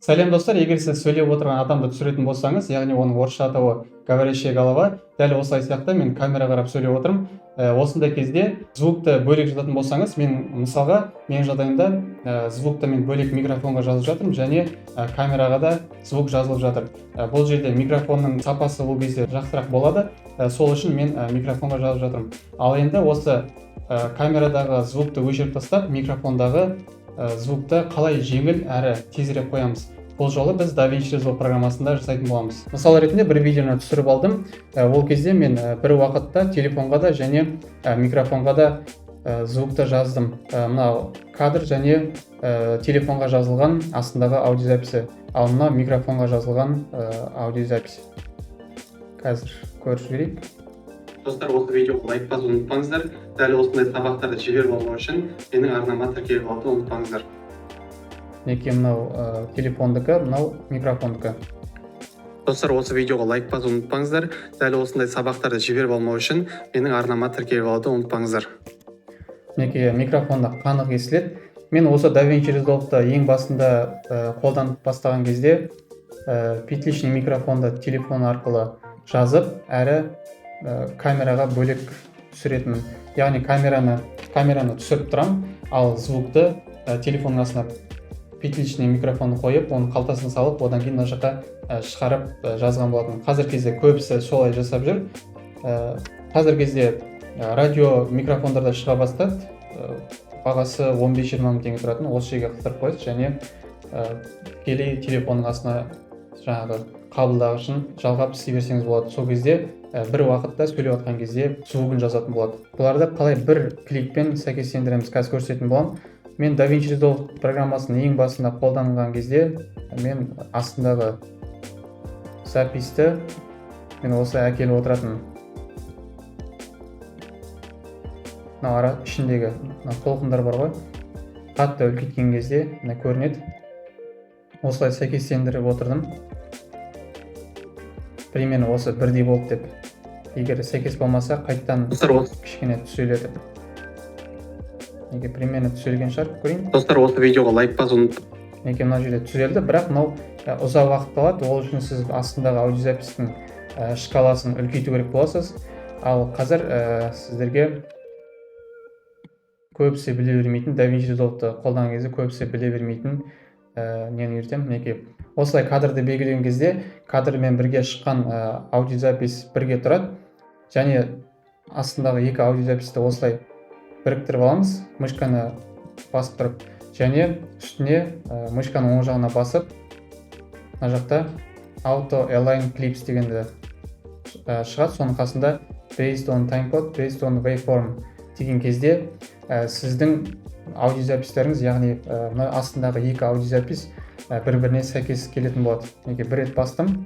Сәлем достар, егер сіз сөйлеп отырған адамды түсіретін болсаңыз, яғни оның орысша атауы говорящая голова, дәл осылай сияқты мен камера қарап сөйлеп отырмын. Осындай кезде звукты бөлек жазатын болсаңыз, мысалға менің жағдайымда звукты мен бөлек микрофонға жазып жатырмын және камераға да звук жазылып жатыр. Бұл жерде микрофонның сапасы бұл кезде жақсырақ болады. Сол үшін мен микрофонға жазып жатырмын. Ал енді осы камерадағы звукты өшіріп тастап, микрофондағы звукты қалай жеңіл әрі тезірек қоямыз. Бұл жолы біз DaVinci Resolve программасында жасайтын боламыз. Мысал ретінде бір видеоны түсіріп алдым. Ол кезде мен бір уақытта телефонға да және микрофонға да звукты жаздым. Мына кадр және телефонға жазылған астындағы аудиозаписі, ал мына микрофонға жазылған аудиозапись. Қазір көріп жіберейік. Достар, осы видеоға лайк басуды ұмытпаңыздар. Дәл осындай сабақтарды жіберіп алу үшін менің арнама тіркеліп алуды ұмытпаңыздар. Неке мынау телефондікі, мынау микрофондікі. Достар, осы видеоға лайк басуды ұмытпаңыздар. Дәл осындай сабақтарды жіберіп алмау үшін менің арнама тіркеліп алуды ұмытпаңыздар. Неке микрофонда қанық естіледі. Мен осы DaVinci Resolve'ды ең басында қолданып бастаған кезде петличный микрофонды телефон арқылы жазып, әрі камераға бөлек түсіретінмін. Яғни камераны түсіріп тұрам, ал звукты телефонның астына петличный микрофонды қойып, оны қалтасына салып, одан кейін мына жаққа шығарып жазған болатын. Қазір кезде көбісі солай жасап жүр. Қазір кезде радио микрофондарда шыға бастады. Бағасы 15-20 мың теңге тұратын, осы жерге қыстырып қойсыз және тікелей телефонның астына жаңағы қабылдағышын жалғап істей берсеңіз болады. Сол кезде бір уақытта сөйлеп отқан кезде звугын жазатын болады. Бұларды қалай бір кликпен сәйкестендіреміз, қазір көрсететін боламын. Мен DaVinci Resolve программасын ең басында қолданған кезде мен астындағы записьті мен осылай әкеліп отыратынмын. Мына ара ішіндегі толқындар бар ғой, қатты үлкейткен кезде көрінеді. Осылай сәйкестендіріп отырдым. Примерно осы бірдей болды деп. Егер сәйкес болмаса, қайттан кішкене түсіріледі. Неге примерно түсірілген шығар, көрейін. Достар, осы видеоға лайк басуды ұмытпаңыздар. Неге мына жерде түзелді, бірақ мынау ұзақ уақыт алады. Ол үшін сіз астындағы аудиозапистің шкаласын үлкейту керек боласыз. Ал қазір сіздерге көбісі біле бермейтін, DaVinci Resolve'ды қолданған кезде көбісі біле бермейтін нені үйретемін. Неге осылай кадрды белгілеген кезде кадрмен бірге шыққан аудиозапис бірге тұрады. Және астындағы екі аудиозаписті осылай біріктіріп аламыз, мышканы басып тұрып, және үстіне мышканың оң жағына басып, мына жақта Auto Align Clips дегенді шығады. Соның қасында Based on Timecode, Based on Waveform деген кезде сіздің аудиозапистеріңіз, яғни мына астындағы екі аудиозапис бір-біріне сәйкес келетін болады. Неге бір рет бастым,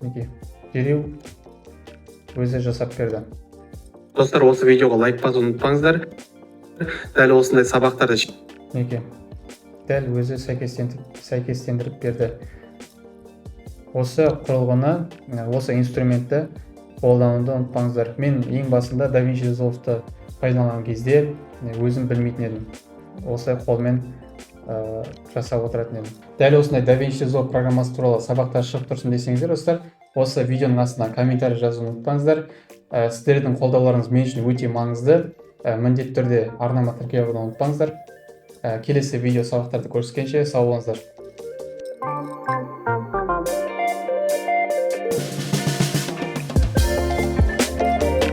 неге дереу өзі жасап берді. Достар, осы видеоға лайк басуды ұмытпаңыздар. Дәл осындай сабақтарды неге дәл өзі сәйкестендіріп берді. Осы құрылғыны, осы инструментті қолдануды ұмытпаңыздар. Мен ең басында DaVinci Resolve'ды пайдаланған кезде өзім білмейтін едім. Осылай қолмен жасап отыратын едім. Дәл осындай DaVinci Resolve программасы туралы сабақтар шығып тұрсын десеңіздер, достар, осы видеоның астына комментарий жазуды ұмытпаңыздар. Сіздердің қолдауларыңыз мен үшін өте маңызды. Міндетті түрде арнама тіркелуді ұмытпаңыздар. Келесі видео сабақтарды көріскенше сау болыңыздар.